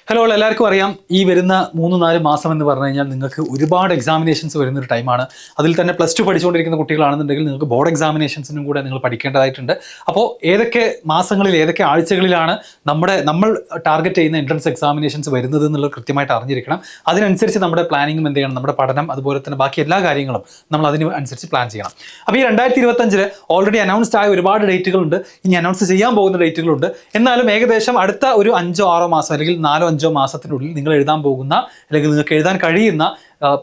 Hello എല്ലാവർക്കും അറിയാം ഈ വരുന്ന 3-4 മാസം എന്ന് പറഞ്ഞു കഴിഞ്ഞാൽ നിങ്ങൾക്ക് ഒരുപാട് എക്സാമിനേഷൻസ് വരുന്നൊരു ടൈമാണ്. അതിൽ തന്നെ +2 പഠിച്ചുകൊണ്ടിരിക്കുന്ന കുട്ടികളാണെന്നുണ്ടെങ്കിൽ നിങ്ങൾക്ക് ബോർഡ് എക്സാമിനേഷൻസിനും കൂടെ നിങ്ങൾ പഠിക്കേണ്ടതായിട്ടുണ്ട്. അപ്പോൾ ഏതൊക്കെ മാസങ്ങളിൽ ഏതൊക്കെ ആഴ്ചകളിലാണ് നമ്മൾ ടാർഗറ്റ് ചെയ്യുന്ന എൻട്രൻസ് എക്സാമിനേഷൻസ് വരുന്നത് എന്നുള്ളത് കൃത്യമായിട്ട് അറിഞ്ഞിരിക്കണം. അതിനനുസരിച്ച് നമ്മുടെ പ്ലാനിങ്ങും എന്ത് ചെയ്യണം, നമ്മുടെ പഠനം അതുപോലെ തന്നെ ബാക്കി എല്ലാ കാര്യങ്ങളും നമ്മൾ അതിന് അനുസരിച്ച് പ്ലാൻ ചെയ്യണം. അപ്പോൾ ഈ 2025 ഓൾറെഡി അനൗൺസ്ഡ് ആയ ഒരുപാട് ഡേറ്റുകളുണ്ട്, ഇനി അനൗൺസ് ചെയ്യാൻ പോകുന്ന ഡേറ്റുകളുണ്ട്. എന്നാലും ഏകദേശം അടുത്ത ഒരു 5-6 മാസം അല്ലെങ്കിൽ 4-5 മാസത്തിനുള്ളിൽ നിങ്ങൾ എഴുതാൻ പോകുന്ന അല്ലെങ്കിൽ നിങ്ങൾക്ക് എഴുതാൻ കഴിയുന്ന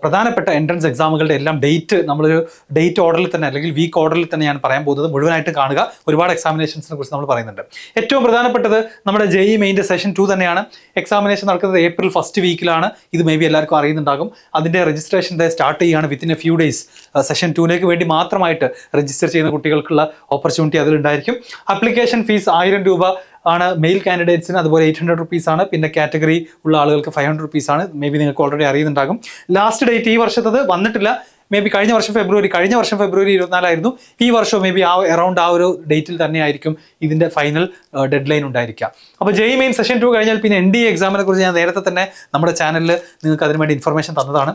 പ്രധാനപ്പെട്ട എൻട്രൻസ് എക്സാമുകളുടെ എല്ലാം ഡേറ്റ് നമ്മളൊരു ഡേറ്റ് ഓർഡറിൽ തന്നെ അല്ലെങ്കിൽ വീക്ക് ഓർഡറിൽ തന്നെ ഞാൻ പറയാൻ പോകുന്നത്. മുഴുവനായിട്ട് കാണുക. ഒരുപാട് എക്സാമിനേഷൻസിനെ കുറിച്ച് നമ്മൾ പറയുന്നുണ്ട്. ഏറ്റവും പ്രധാനപ്പെട്ടത് നമ്മുടെ JEE മെയിൻ്റെ സെഷൻ 2 തന്നെയാണ്. എക്സാമിനേഷൻ നടക്കുന്നത് ഏപ്രിൽ 1st വീക്കിലാണ്. ഇത് മേ ബി എല്ലാവർക്കും അറിയുന്നുണ്ടാകും. അതിൻ്റെ രജിസ്ട്രേഷൻ സ്റ്റാർട്ട് ചെയ്യുകയാണ് within a few days. Session 2ലേക്ക് വേണ്ടി മാത്രമായിട്ട് രജിസ്റ്റർ ചെയ്യുന്ന കുട്ടികൾക്കുള്ള ഓപ്പർച്യൂണിറ്റി അതിലുണ്ടായിരിക്കും. അപ്ലിക്കേഷൻ ഫീസ് 1000 രൂപ ആണ് മെയിൽ കാൻഡിഡേറ്റ്സിന്, അതുപോലെ 800 റുപ്പീസാണ്. പിന്നെ കാറ്റഗറി ഉള്ള ആളുകൾക്ക് 500 റുപ്പീസാണ്. മേ ബി നിങ്ങൾക്ക് ഓൾറെഡി അറിയുന്നുണ്ടാകും. ലാസ്റ്റ് ഡേറ്റ് ഈ വർഷത്തത് വന്നിട്ടില്ല. മേ ബി കഴിഞ്ഞ വർഷം ഫെബ്രുവരി 24 ആയിരുന്നു. ഈ വർഷം മേ ബി അറൗണ്ട് ആ ഒരു ഡേറ്റിൽ തന്നെ ആയിരിക്കും ഇതിൻ്റെ ഫൈനൽ ഡെഡ് ലൈൻ ഉണ്ടായിരിക്കുക. അപ്പോൾ JEE മെയിൻ സെഷൻ 2 കഴിഞ്ഞാൽ പിന്നെ NDA എക്സാമിനെ കുറിച്ച് ഞാൻ നേരത്തെ തന്നെ നമ്മുടെ ചാനലിൽ നിങ്ങൾക്ക് അതിന് വേണ്ടി ഇൻഫർമേഷൻ തന്നതാണ്.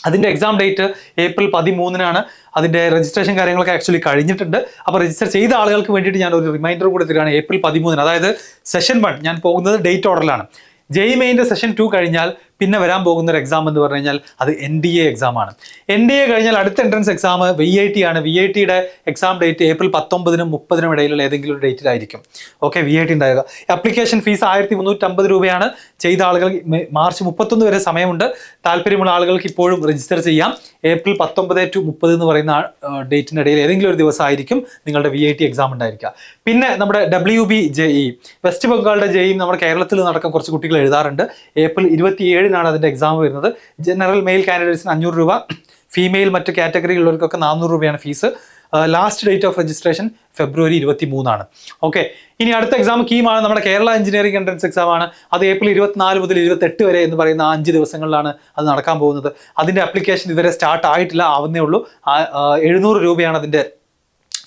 അതിൻ്റെ എക്സാം ഡേറ്റ് ഏപ്രിൽ 13 അതിൻ്റെ രജിസ്ട്രേഷൻ കാര്യങ്ങളൊക്കെ ആക്ച്വലി കഴിഞ്ഞിട്ടുണ്ട്. അപ്പോൾ രജിസ്റ്റർ ചെയ്ത ആളുകൾക്ക് വേണ്ടിയിട്ട് ഞാൻ ഒരു റിമൈൻഡർ കൂടെ തരികയാണ്. ഏപ്രിൽ 13 അതായത് സെഷൻ 1 ഞാൻ പോകുന്നത് ഡേറ്റ് ഓർഡറിലാണ്. JEE മെയിൻ്റെ സെഷൻ 2 കഴിഞ്ഞാൽ പിന്നെ വരാൻ പോകുന്ന ഒരു എക്സാം എന്ന് പറഞ്ഞു കഴിഞ്ഞാൽ അത് NDA എക്സാമാണ്. NDA കഴിഞ്ഞാൽ അടുത്ത എൻട്രൻസ് എക്സാം VIT ആണ്. VITയുടെ എക്സാം ഡേറ്റ് ഏപ്രിൽ 19-നും 30-നും ഇടയിലുള്ള ഏതെങ്കിലും ഒരു ഡേറ്റിലായിരിക്കും. ഓക്കെ, VIT ഉണ്ടാവുക. ആപ്ലിക്കേഷൻ ഫീസ് 1350 രൂപയാണ്. ചെയ്ത ആളുകൾ മാർച്ച് 31 വരെ സമയമുണ്ട്. താല്പര്യമുള്ള ആളുകൾക്ക് ഇപ്പോഴും രജിസ്റ്റർ ചെയ്യാം. ഏപ്രിൽ 19 to 30 എന്ന് പറയുന്ന ഡേറ്റിനിടയിൽ ഏതെങ്കിലും ഒരു ദിവസമായിരിക്കും നിങ്ങളുടെ VIT എക്സാം ഉണ്ടായിരിക്കുക. പിന്നെ നമ്മുടെ WB JEE വെസ്റ്റ് ബംഗാളിൻ്റെ JEE നമ്മുടെ കേരളത്തിൽ നടക്കാൻ കുറച്ച് കുട്ടികൾ എഴുതാറുണ്ട്. ഏപ്രിൽ 27 അതിൻ്റെ എക്സാം വരുന്നത്. ജനറൽ മെയിൽ കാൻഡിഡേറ്റ്സിന് 500 രൂപ, ഫീമെയിൽ മറ്റ് കാറ്റഗറിയിലുള്ളവർക്കൊക്കെ 400 രൂപയാണ് fees. Last date of registration February 23 okay, ഇനി അടുത്ത എക്സാം കീമാണ് നമ്മുടെ കേരള എഞ്ചിനീയറിംഗ് എൻട്രൻസ് എക്സാം ആണ്. അത് ഏപ്രിൽ 24 മുതൽ 28 വരെ എന്ന് പറയുന്ന 5 ദിവസങ്ങളിലാണ് അത് നടക്കാൻ പോകുന്നത്. അതിൻ്റെ ആപ്ലിക്കേഷൻ ഇതുവരെ സ്റ്റാർട്ട് ആയിട്ടില്ല, ആവുന്നേ ഉള്ളൂ. 700 രൂപയാണ് അതിൻ്റെ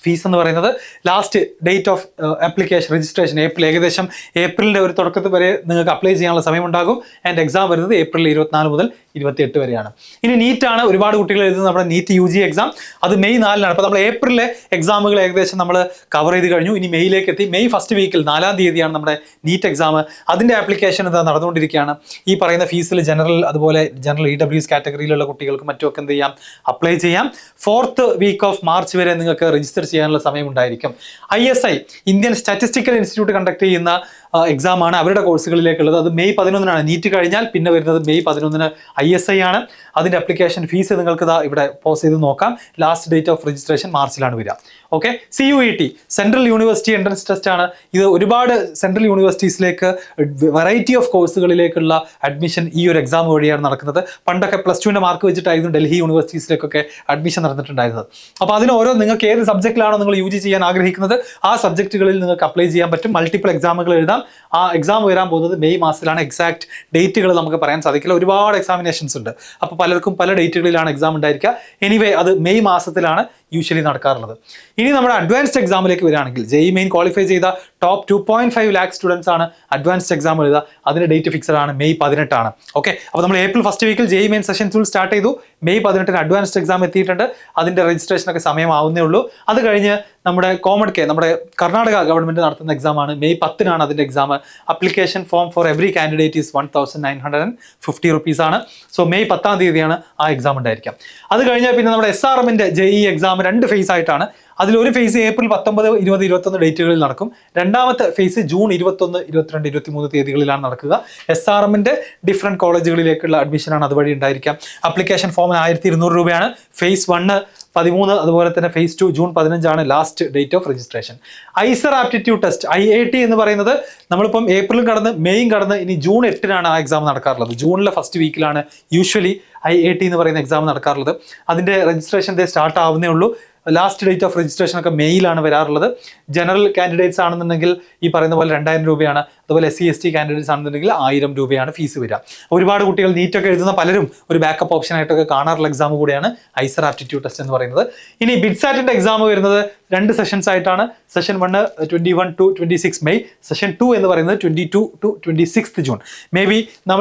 ഫീസ് എന്ന് പറയുന്നത്. Last date of application registration ഏകദേശം ഏപ്രിലിൻ്റെ ഒരു തുടക്കത്തിൽ വരെ നിങ്ങൾക്ക് അപ്ലൈ ചെയ്യാനുള്ള സമയമുണ്ടാകും. ആൻഡ് എക്സാം വരുന്നത് ഏപ്രിൽ 24 മുതൽ 28 വരെയാണ്. ഇനി നീറ്റാണ്. ഒരുപാട് കുട്ടികൾ എഴുതുന്നത് നമ്മുടെ നീറ്റ് UG എക്സാം. അത് മെയ് 4 അപ്പോൾ നമ്മൾ ഏപ്രിലെ എക്സാമുകൾ ഏകദേശം നമ്മൾ കവർ ചെയ്ത് കഴിഞ്ഞു. ഇനി മെയ്യിലേക്ക് എത്തി. മെയ് 1st വീക്കിൽ 4-ാം തീയതിയാണ് നമ്മുടെ നീറ്റ് എക്സാം. അതിൻ്റെ ആപ്ലിക്കേഷൻ ഇത് നടന്നുകൊണ്ടിരിക്കുകയാണ്. ഈ പറയുന്ന ഫീസിൽ അതുപോലെ ജനറൽ EWS കാറ്റഗറിയിലുള്ള കുട്ടികൾക്ക് മറ്റുമൊക്കെ എന്ത് ചെയ്യാം, അപ്ലൈ ചെയ്യാം. 4th വീക്ക് ഓഫ് മാർച്ച് വരെ നിങ്ങൾക്ക് രജിസ്റ്റർ ചെയ്യാനുള്ള സമയം ഉണ്ടായിരിക്കും. ISI Indian statistical institute conduct ചെയ്യുന്ന എക്സാമാണ് അവരുടെ കോഴ്സുകളിലേക്കുള്ളത്. അത് മെയ് 11 നീറ്റ് കഴിഞ്ഞാൽ പിന്നെ വരുന്നത് മെയ് 11 ISI ആണ്. അതിൻ്റെ ആപ്ലിക്കേഷൻ ഫീസ് നിങ്ങൾക്ക് ഇവിടെ പോസ് ചെയ്ത് നോക്കാം. ലാസ്റ്റ് ഡേറ്റ് ഓഫ് രജിസ്ട്രേഷൻ മാർച്ചിലാണ് വരിക. Okay, CUET central university entrance test ആണ്. ഇത് ഒരുപാട് സെൻട്രൽ യൂണിവേഴ്സിറ്റീസിലേക്ക് വെറൈറ്റി ഓഫ് കോഴ്സുകളിലേക്കുള്ള അഡ്മിഷൻ ഈ ഒരു എക്സാം വഴിയാണ് നടക്കുന്നത്. പണ്ടൊക്കെ +2ൻ്റെ മാർക്ക് വെച്ചിട്ടായിരുന്നു ഡൽഹി യൂണിവേഴ്സിറ്റീസിലേക്കൊക്കെ അഡ്മിഷൻ നടന്നിട്ടുണ്ടായിരുന്നത്. അപ്പോൾ അതിന് നിങ്ങൾക്ക് ഏത് സബ്ജക്റ്റിലാണോ നിങ്ങൾ UG ചെയ്യാൻ ആഗ്രഹിക്കുന്നത് ആ സബ്ജക്റ്റുകളിൽ നിങ്ങൾക്ക് അപ്ലൈ ചെയ്യാൻ പറ്റും. മൾട്ടിപ്പിൾ എക്സാമുകൾ എഴുതാം. ആ എക്സാം വരാൻ പോകുന്നത് മെയ് മാസത്തിലാണ്. എക്സാക്ട് ഡേറ്റുകൾ നമുക്ക് പറയാൻ സാധിക്കില്ല, ഒരുപാട് എക്സാമിനേഷൻസ് ഉണ്ട്. അപ്പോൾ പലർക്കും പല ഡേറ്റുകളിലാണ് എക്സാം ഉണ്ടായിരിക്കുക. എനിവേ അത് മെയ് മാസത്തിലാണ് യൂഷ്വലി നടക്കാറുള്ളത്. ഇനി നമ്മുടെ അഡ്വാൻസ്ഡ് എക്സാമിലേക്ക് വരികയാണെങ്കിൽ JEE മെയിൻ ക്വാളിഫൈ ചെയ്ത ടോപ്പ് 2.5 ലാക്ക് സ്റ്റുഡൻസ് ആണ് അഡ്വാൻസ്ഡ് എക്സാം എഴുതുക. അതിൻ്റെ ഡേറ്റ് ഫിക്സഡ് ആണ് മെയ് 18 ഓക്കെ, അപ്പോൾ നമ്മൾ ഏപ്രിൽ 1st വീക്കിൽ JEE മെയിൻ സെഷൻ 2 സ്റ്റാർട്ട് ചെയ്തു. മെയ് 18 അഡ്വാൻസ്ഡ് എക്സാം എത്തിയിട്ടുണ്ട്. അതിൻ്റെ രജിസ്ട്രേഷനൊക്കെ സമയമാവുന്നേ ഉള്ളൂ. അത് കഴിഞ്ഞ് നമ്മുടെ നമ്മുടെ കർണാടക ഗവൺമെൻറ് നടത്തുന്ന എക്സാമാണ്. മെയ് 10 അതിൻ്റെ exam. Application form for every candidate is 1950 റുപ്പീസാണ്. സോ മെയ് 10-ാം തീയതിയാണ് ആ എക്സാം ഉണ്ടായിരിക്കാം. അത് കഴിഞ്ഞാൽ പിന്നെ നമ്മുടെ SRMൻ്റെ JEE എക്സാം 2 ഫേസ് ആയിട്ടാണ്. അതിലൊരു ഫേസ് ഏപ്രിൽ 19, 20, 21 ഡേറ്റുകളിൽ നടക്കും. രണ്ടാമത്തെ ഫേസ് ജൂൺ 21, 22, 23 തീയതികളിലാണ് നടക്കുക. SRMൻ്റെ ഡിഫറെൻറ്റ് കോളേജുകളിലേക്കുള്ള അഡ്മിഷനാണ് അതുവഴി ഉണ്ടായിരിക്കാം. ആപ്ലിക്കേഷൻ ഫോമിന് 1200 രൂപയാണ്. ഫേസ് 1 13, അതുപോലെ തന്നെ phase 2 June 15 last date of registration. ISER aptitude test IIT എന്ന് പറയുന്നത് നമ്മളിപ്പം ഏപ്രിലും കടന്ന് മെയ്യും കടന്ന് ഇനി ജൂൺ 8 ആ എക്സാം നടക്കാറുള്ളത്. ജൂണിലെ 1st വീക്കിലാണ് യൂഷ്വലി IIT എന്ന് പറയുന്ന എക്സാം നടക്കാറുള്ളത്. അതിൻ്റെ രജിസ്ട്രേഷൻ സ്റ്റാർട്ട് ആവുന്നേ ഉള്ളൂ. ലാസ്റ്റ് ഡേറ്റ് ഓഫ് രജിസ്ട്രേഷൻ ഒക്കെ മെയിലാണ് വരാറുള്ളത്. ജനറൽ കാൻഡിഡേറ്റ്സ് ആണെന്നുണ്ടെങ്കിൽ ഈ പറയുന്ന പോലെ 2000 രൂപയാണ്. അതുപോലെ SC/ST കാൻഡിഡേറ്റ്സ് ആണെന്നുണ്ടെങ്കിൽ 1000 രൂപയാണ് ഫീസ് വരിക. ഒരുപാട് കുട്ടികൾ നീറ്റൊക്കെ എഴുതുന്ന പലരും ഒരു ബാക്കപ്പ് ഓപ്ഷൻ ആയിട്ടൊക്കെ കാണാറുള്ള എക്സാം കൂടിയാണ് ഐസർ ആപ്റ്റിറ്റ്യൂഡ് ടെസ്റ്റ് എന്ന് പറയുന്നത്. ഇനി ബിഡ്സാറ്റിന്റെ എക്സാം വരുന്നത് 2 സെഷൻസ് ആയിട്ടാണ്. സെഷൻ 1 21 to 26 മെയ്, സെഷൻ 2 എന്ന് പറയുന്നത് 22 to 26 ജൂൺ. മേ ബി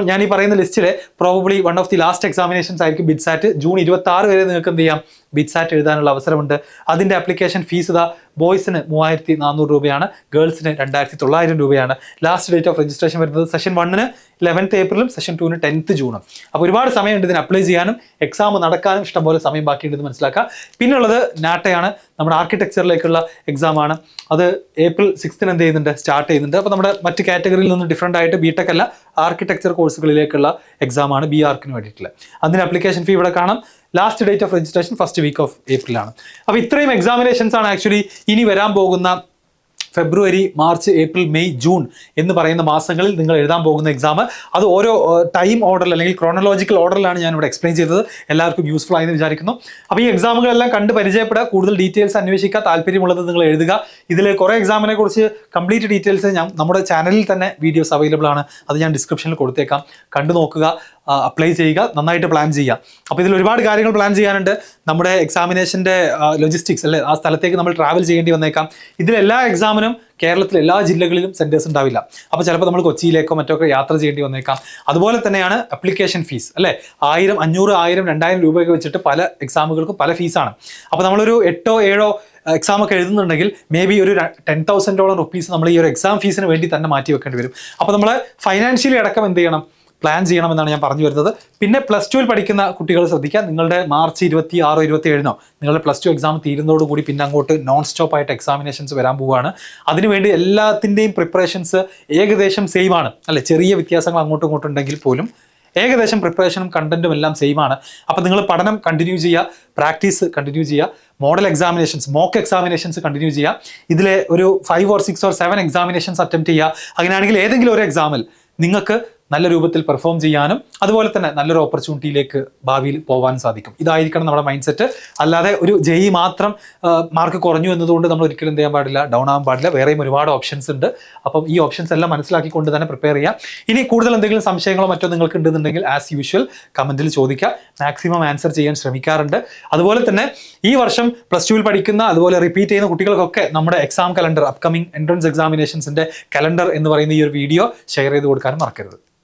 ഞാൻ ഈ പറയുന്ന ലിസ്റ്റിലെ probably one of the last examinations ആയിരിക്കും ബിഡ്സാറ്റ്. ജൂൺ 26 വരെ നിങ്ങൾക്ക് എന്ത് ചെയ്യാം, ബിഡ്സാറ്റ് എഴുതാനുള്ള അവസരമുണ്ട്. അതിൻ്റെ ആപ്ലിക്കേഷൻ ഫീസ് ഇതാ ബോയ്സിന് 3400 രൂപയാണ്, ഗേൾസിന് 2900 രൂപയാണ്. ലാസ്റ്റ് ഡേറ്റ് ഓഫ് രജിസ്ട്രേഷൻ വരുന്നത് സെഷൻ 1 11th ഏപ്രിലും സെഷൻ 2 10th ജൂണും. അപ്പോൾ ഒരുപാട് സമയമുണ്ട് ഇതിന് അപ്ലൈ ചെയ്യാനും എക്സാം നടക്കാനും ഇഷ്ടംപോലെ സമയം ബാക്കിയുണ്ടെന്ന് മനസ്സിലാക്കുക. പിന്നുള്ളത് നാട്ടയാണ്, നമ്മുടെ ആർക്കിടെക്ചറിലേക്കുള്ള എക്സാമാണ്. അത് April 6 എന്ത് ചെയ്യുന്നുണ്ട്, സ്റ്റാർട്ട് ചെയ്യുന്നുണ്ട്. അപ്പോൾ നമ്മുടെ മറ്റ് കാറ്റഗറിയിൽ നിന്ന് ഡിഫറൻ്റ് ആയിട്ട് ബിടെക് അല്ല, ആർക്കിടെക്ചർ കോഴ്സുകളിലേക്കുള്ള എക്സാമാണ് BArchന് വേണ്ടിയിട്ടുള്ളത്. അതിന് ആപ്ലിക്കേഷൻ ഫീ ഇവിടെ കാണാം. Last date of registration first week of ഏപ്രിലാണ്. അപ്പോൾ ഇത്രയും എക്സാമിനേഷൻസ് ആണ് ആക്ച്വലി ഇനി വരാൻ പോകുന്ന February, March, April, May, June എന്ന് പറയുന്ന മാസങ്ങളിൽ നിങ്ങൾ എഴുതാൻ പോകുന്ന എക്സാം. അത് ഓരോ ടൈം ഓർഡറിൽ അല്ലെങ്കിൽ ക്രോണോളജിക്കൽ ഓർഡറിലാണ് ഞാൻ ഇവിടെ എക്സ്പ്ലെയിൻ ചെയ്തത്. എല്ലാവർക്കും യൂസ്ഫുൾ ആയെന്ന് വിചാരിക്കുന്നു. അപ്പോൾ ഈ എക്സാമുകളെല്ലാം കണ്ട് പരിചയപ്പെടുക, കൂടുതൽ ഡീറ്റെയിൽസ് അന്വേഷിക്കുക, താല്പര്യമുള്ളത് നിങ്ങൾ എഴുതുക. ഇതിൽ കുറേ എക്സാമിനെ കുറിച്ച് കംപ്ലീറ്റ് ഡീറ്റെയിൽസ് നമ്മുടെ ചാനലിൽ തന്നെ വീഡിയോസ് അവൈലബിൾ ആണ്. അത് ഞാൻ ഡിസ്ക്രിപ്ഷനിൽ കൊടുത്തേക്കാം, കണ്ടു നോക്കുക, അപ്ലൈ ചെയ്യുക, നന്നായിട്ട് പ്ലാൻ ചെയ്യുക. അപ്പോൾ ഇതിൽ ഒരുപാട് കാര്യങ്ങൾ പ്ലാൻ ചെയ്യാനുണ്ട്. നമ്മുടെ എക്സാമിനേഷൻ്റെ ലോജിസ്റ്റിക്സ് അല്ലേ, ആ സ്ഥലത്തേക്ക് നമ്മൾ ട്രാവൽ ചെയ്യേണ്ടി വന്നേക്കാം. ഇതിലെല്ലാ എക്സാമിനും കേരളത്തിലെ എല്ലാ ജില്ലകളിലും സെൻറ്റേഴ്സ് ഉണ്ടാവില്ല. അപ്പോൾ ചിലപ്പോൾ നമ്മൾ കൊച്ചിയിലേക്കോ മറ്റൊക്കെ യാത്ര ചെയ്യേണ്ടി വന്നേക്കാം. അതുപോലെ തന്നെയാണ് അപ്ലിക്കേഷൻ ഫീസ് അല്ലേ, 1000, 500, 1000, 2000 രൂപയൊക്കെ വെച്ചിട്ട് പല എക്സാമുകൾക്കും പല ഫീസാണ്. അപ്പോൾ നമ്മളൊരു 8 or 7 എക്സാം ഒക്കെ എഴുതുന്നുണ്ടെങ്കിൽ മേ ബി ഒരു $10,000 നമ്മൾ ഈ ഒരു എക്സാം ഫീസിന് വേണ്ടി തന്നെ മാറ്റി വെക്കേണ്ടി വരും. അപ്പോൾ നമ്മൾ ഫൈനാൻഷ്യലി അടക്കം എന്ത് ചെയ്യണം, പ്ലാൻ ചെയ്യണമെന്നാണ് ഞാൻ പറഞ്ഞു വരുന്നത്. പിന്നെ +2 പഠിക്കുന്ന കുട്ടികൾ ശ്രദ്ധിക്കുക, നിങ്ങളുടെ മാർച്ച് 26, 27 നിങ്ങളുടെ +2 എക്സാം തീരുന്നതോടുകൂടി പിന്നെ അങ്ങോട്ട് നോൺ സ്റ്റോപ്പ് ആയിട്ട് എക്സാമിനേഷൻസ് വരാൻ പോവുകയാണ്. അതിനുവേണ്ടി എല്ലാത്തിൻ്റെയും പ്രിപ്പറേഷൻസ് ഏകദേശം സെയിം ആണ് അല്ലെ, ചെറിയ വ്യത്യാസങ്ങൾ അങ്ങോട്ടും ഇങ്ങോട്ടും ഉണ്ടെങ്കിൽ പോലും ഏകദേശം പ്രിപ്പറേഷനും കണ്ടന്റും എല്ലാം സെയിം ആണ്. അപ്പോൾ നിങ്ങൾ പഠനം കണ്ടിന്യൂ ചെയ്യുക, പ്രാക്ടീസ് കണ്ടിന്യൂ ചെയ്യുക, model examinations, mock examinations continue ചെയ്യുക. ഇതിലെ ഒരു 5 or 6 or 7 എക്സാമിനേഷൻസ് അറ്റംപ്റ്റ് ചെയ്യുക. അങ്ങനെയാണെങ്കിൽ ഏതെങ്കിലും ഒരു എക്സാമിൽ നിങ്ങൾക്ക് നല്ല രൂപത്തിൽ പെർഫോം ചെയ്യാനും അതുപോലെ തന്നെ നല്ലൊരു ഓപ്പർച്യൂണിറ്റിയിലേക്ക് ഭാവിയിൽ പോകാൻ സാധിക്കും. ഇതായിരിക്കണം നമ്മുടെ മൈൻഡ് സെറ്റ്. അല്ലാതെ ഒരു JEE മാത്രം മാർക്ക് കുറഞ്ഞു എന്നതുകൊണ്ട് നമ്മൾ ഒരിക്കലും എന്ത് ചെയ്യാൻ പാടില്ല, ഡൗൺ ആവാൻ പാടില്ല. വേറെയും ഒരുപാട് ഓപ്ഷൻസ് ഉണ്ട്. അപ്പം ഈ ഓപ്ഷൻസ് എല്ലാം മനസ്സിലാക്കിക്കൊണ്ട് തന്നെ പ്രിപ്പയർ ചെയ്യാം. ഇനി കൂടുതൽ എന്തെങ്കിലും സംശയങ്ങളോ മറ്റോ നിങ്ങൾക്ക് ഉണ്ടെന്നുണ്ടെങ്കിൽ ആസ് യൂഷ്വൽ കമൻറ്റിൽ ചോദിക്കുക, മാക്സിമം ആൻസർ ചെയ്യാൻ ശ്രമിക്കാറുണ്ട്. അതുപോലെ തന്നെ ഈ വർഷം +2 പഠിക്കുന്ന അതുപോലെ റിപ്പീറ്റ് ചെയ്യുന്ന കുട്ടികൾക്കൊക്കെ നമ്മുടെ എക്സാം കലണ്ടർ, അപ്കമിംഗ് എൻട്രൻസ് എക്സാമിനേഷൻസിൻ്റെ കലണ്ടർ എന്ന് പറയുന്ന ഈ ഒരു വീഡിയോ ഷെയർ ചെയ്ത് കൊടുക്കാനും മറക്കരുത്.